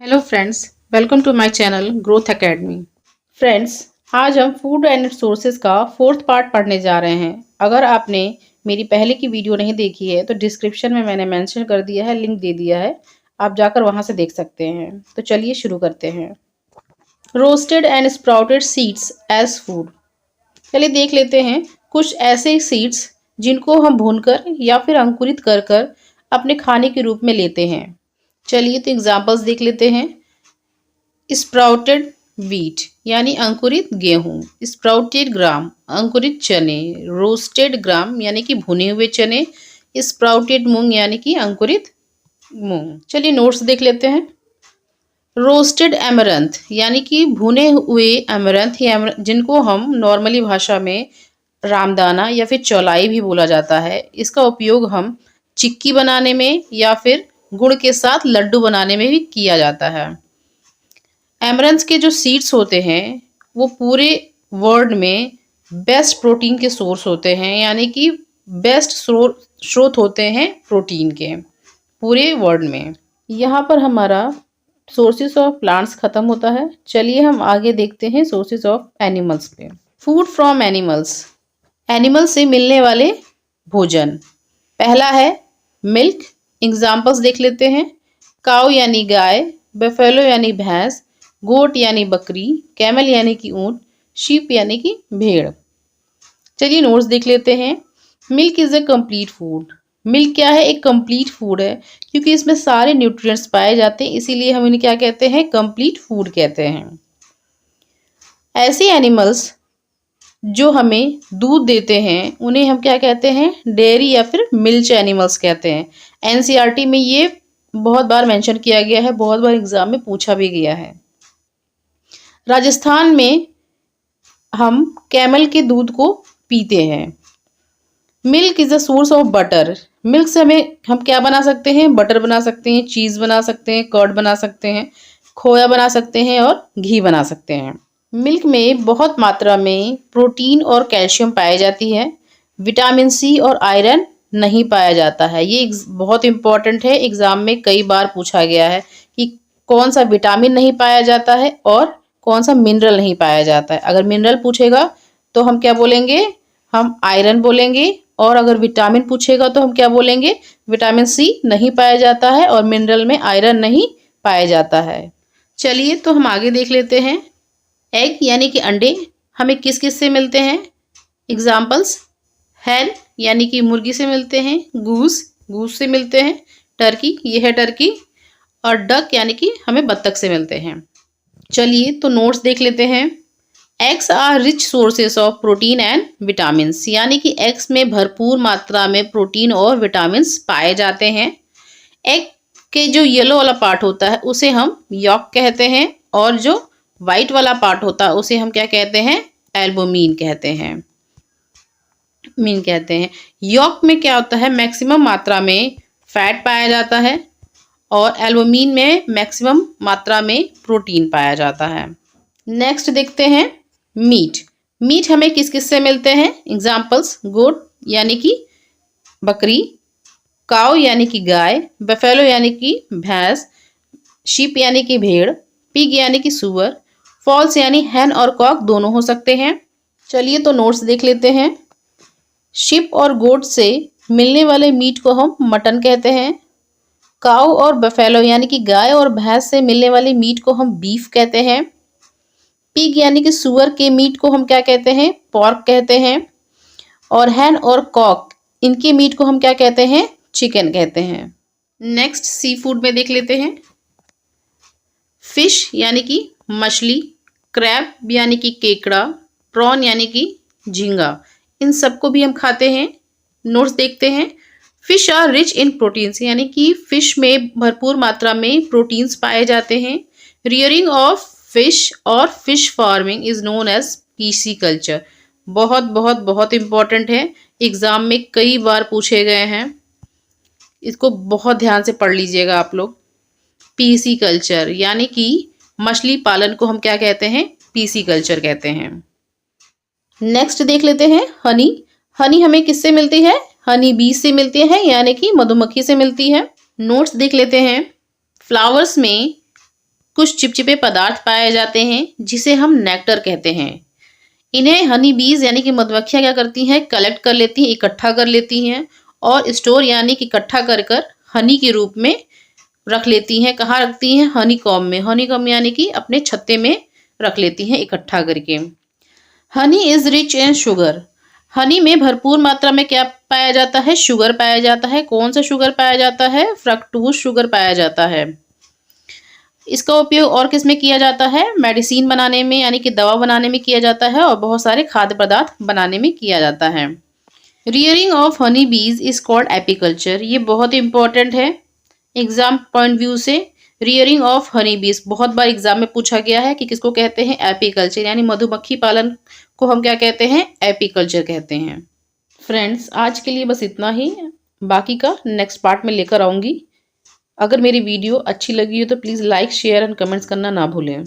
Hello friends, welcome to my channel growth academy. Friends, आज हम food and sources का fourth part पढ़ने जा रहे हैं। अगर आपने मेरी पहले की वीडियो नहीं देखी है तो डिस्क्रिप्शन में मैंने मेंशन कर दिया है, लिंक दे दिया है, आप जाकर वहां से देख सकते हैं। तो चलिए शुरू करते हैं। Roasted and sprouted seeds as food. चलिए देख लेते हैं कुछ ऐसे सीड्स जिनको हम भूनकर या फिर अंकुरित कर कर अपने खाने के रूप में लेते हैं। चलिए तो एग्जांपल्स देख लेते हैं। स्प्राउटेड व्हीट यानी अंकुरित गेहूं, स्प्राउटेड ग्राम अंकुरित चने, रोस्टेड ग्राम यानी कि भुने हुए चने, स्प्राउटेड मूंग यानी कि अंकुरित मूंग। चलिए नोट्स देख लेते हैं। रोस्टेड एमरंथ यानी कि भुने हुए एमरंथ या जिनको हम नॉर्मली भाषा में रामदाना या फिर चौलाई भी बोला जाता है। इसका उपयोग हम चिक्की बनाने में या फिर गुड़ के साथ लड्डू बनाने में भी किया जाता है। एमरंथ के जो सीड्स होते हैं वो पूरे वर्ल्ड में बेस्ट प्रोटीन के सोर्स होते हैं, यानी कि बेस्ट स्रोत होते हैं प्रोटीन के पूरे वर्ल्ड में। यहाँ पर हमारा सोर्सेस ऑफ प्लांट्स खत्म होता है। चलिए हम आगे देखते हैं सोर्सेस ऑफ एनिमल्स पे। फूड फ्रॉम एनिमल्स, एनिमल से मिलने वाले भोजन। पहला है मिल्क। एग्जाम्पल्स देख लेते हैं। काऊ यानी गाय, बफेलो यानी भैंस, गोट यानी बकरी, कैमल यानी कि ऊंट, शीप यानी कि भेड़। चलिए नोट्स देख लेते हैं। Milk is a complete food. Milk क्या है? एक कंप्लीट फूड है, क्योंकि इसमें सारे न्यूट्रिएंट्स पाए जाते हैं, इसीलिए हम इन्हें क्या कहते हैं? कंप्लीट फूड कहते हैं। ऐसे एनिमल्स जो हमें दूध देते हैं उन्हें हम क्या कहते हैं? डेयरी या फिर मिल्च एनिमल्स कहते हैं। एनसीईआरटी में ये बहुत बार मेंशन किया गया है, बहुत बार एग्जाम में पूछा भी गया है। राजस्थान में हम कैमल के दूध को पीते हैं। Milk is a source of butter. Milk से हम क्या बना सकते हैं? बटर बना सकते हैं, चीज़ बना सकते हैं, कर्ड बना सकते हैं, खोया बना सकते हैं और घी बना सकते हैं। मिल्क में बहुत मात्रा में प्रोटीन और कैल्शियम पाई जाती है। विटामिन सी और आयरन नहीं पाया जाता है। ये बहुत इंपॉर्टेंट है, एग्जाम में कई बार पूछा गया है कि कौन सा विटामिन नहीं पाया जाता है और कौन सा मिनरल नहीं पाया जाता है। अगर मिनरल पूछेगा तो हम क्या बोलेंगे? हम आयरन बोलेंगे। और अगर विटामिन पूछेगा तो हम क्या बोलेंगे? विटामिन सी नहीं पाया जाता है और मिनरल में आयरन नहीं पाया जाता है। चलिए तो हम आगे देख लेते हैं। एग यानी कि अंडे हमें किस किस से मिलते हैं? एग्जाम्पल्स, हैन यानी कि मुर्गी से मिलते हैं, गूस से मिलते हैं, टर्की ये है टर्की, और डक यानी कि हमें बत्तख से मिलते हैं। चलिए तो नोट्स देख लेते हैं। Eggs are rich sources of protein and vitamins, यानी कि एग्स में भरपूर मात्रा में प्रोटीन और विटामिन्स पाए जाते हैं। एग के जो येलो वाला पार्ट होता है उसे हम यॉक कहते हैं, और जो वाइट वाला पार्ट होता है उसे हम क्या कहते हैं? एल्बुमिन कहते हैं। यॉक में क्या होता है? मैक्सिमम मात्रा में फैट पाया जाता है और एल्बुमिन में मैक्सिमम मात्रा में प्रोटीन पाया जाता है। नेक्स्ट देखते हैं मीट हमें किस किस से मिलते हैं? एग्जाम्पल्स, गोट यानी कि बकरी, काऊ यानी कि गाय, बफेलो यानी कि भैंस, शीप यानी कि भेड़, पिग यानी कि सुअर, फॉल्स यानी हैन और कॉक दोनों हो सकते हैं। चलिए तो नोट्स देख लेते हैं। शीप और गोट से मिलने वाले मीट को हम मटन कहते हैं। काऊ और बफेलो यानी कि गाय और भैंस से मिलने वाले मीट को हम बीफ कहते हैं। पिग यानी कि सुअर के मीट को हम क्या कहते हैं? पॉर्क कहते हैं। और हैन और कॉक इनके मीट को हम क्या कहते हैं? चिकन कहते हैं। नेक्स्ट सी फूड में देख लेते हैं। फिश यानी कि मछली, क्रैब यानी कि केकड़ा, प्रॉन यानी कि झींगा, इन सबको भी हम खाते हैं। नोट्स देखते हैं। Fish are rich in proteins, यानी कि फिश में भरपूर मात्रा में प्रोटीन्स पाए जाते हैं। रियरिंग ऑफ फिश और fish farming is known as pisciculture. बहुत बहुत बहुत इंपॉर्टेंट है, एग्जाम में कई बार पूछे गए हैं, इसको बहुत ध्यान से पढ़ लीजिएगा आप लोग। पीसी कल्चर यानी कि मछली पालन को हम क्या कहते हैं? पीसी कल्चर कहते हैं। नेक्स्ट देख लेते हैं हनी हमें किससे मिलती है? हनी बी से मिलती है, यानी कि मधुमक्खी से मिलती है। नोट्स देख लेते हैं। फ्लावर्स में कुछ चिपचिपे पदार्थ पाए जाते हैं जिसे हम नेक्टर कहते हैं। इन्हें हनी बीज यानी कि मधुमक्खियां क्या करती हैं, कलेक्ट कर लेती हैं, इकट्ठा कर लेती हैं और स्टोर यानी कि इकट्ठा कर कर हनी के रूप में रख लेती हैं। कहाँ रखती हैं? हनी कॉम्ब में। हनी कॉम्ब यानी कि अपने छत्ते में रख लेती हैं इकट्ठा करके। Honey is rich in sugar. Honey में भरपूर मात्रा में क्या पाया जाता है? शुगर पाया जाता है। कौन सा शुगर पाया जाता है? फ्रक्टोज शुगर पाया जाता है। इसका उपयोग और किस में किया जाता है? मेडिसिन बनाने में यानी कि दवा बनाने में किया जाता है और बहुत सारे खाद्य पदार्थ बनाने में किया जाता है। रियरिंग ऑफ हनी बीज इज कॉल्ड एपीकल्चर। ये बहुत इंपॉर्टेंट है एग्जाम पॉइंट व्यू से। रियरिंग ऑफ हनी बीज बहुत बार एग्जाम में पूछा गया है कि किसको कहते हैं? एपीकल्चर, यानी मधुमक्खी पालन को हम क्या कहते हैं? एपीकल्चर कहते हैं। फ्रेंड्स, आज के लिए बस इतना ही। बाकी का नेक्स्ट पार्ट में लेकर आऊंगी। अगर मेरी वीडियो अच्छी लगी हो तो please like, share and comments करना ना भूलें।